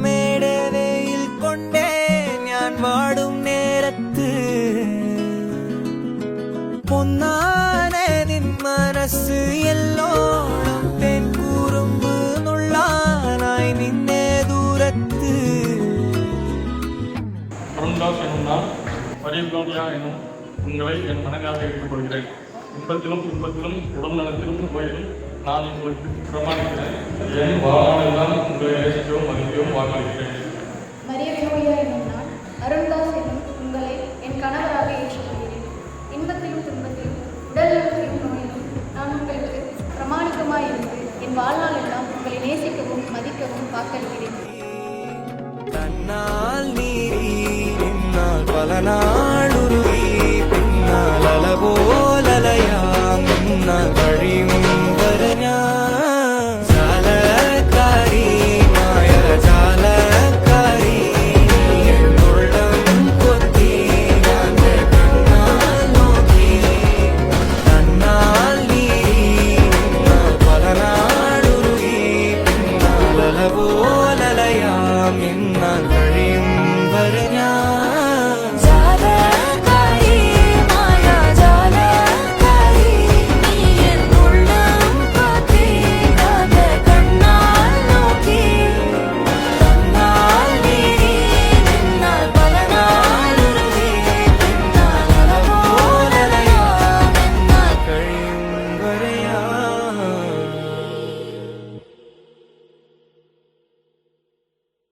മേടവയിൽ കൊണ്ടേ ഞാൻ വാടും നേരത്ത് പൊന്നാനെ നിൻ മനസ്സ് എല്ലോണം തെൻ കൂറുമ്പ് നുള്ളാനായി നിന്നെ ദൂരത്ത് அருண்தாஸ் எனும் நான் பரிவுகோடியா எனும் உங்களை என் மனதாக எடுத்துக்கொள்கிறேன். இன்பத்திலும் துன்பத்திலும் உடல் நலத்திலும் நோயிலும் நான் உங்களுக்கு பிரமாணிக்கிறேன். என் வாழ்நாளெல்லாம் உங்களை நேசிக்கவும் மதிக்கவும் வாக்களிக்கிறேன். மரியவினோயா என்னும் நான் அருண்தாஸ் என்னும் உங்களை என் கணவராக ஏற்றுக்கொள்கிறேன். இன்பத்திலும் துன்பத்திலும் உடல் நலத்திலும் நோயிலும் நான் உங்களுக்கு பிரமாணிக்கமாய் இருந்து என் வாழ்நாள் எல்லாம் உங்களை நேசிக்கவும் மதிக்கவும் வாக்களிக்கிறேன். தன்னால்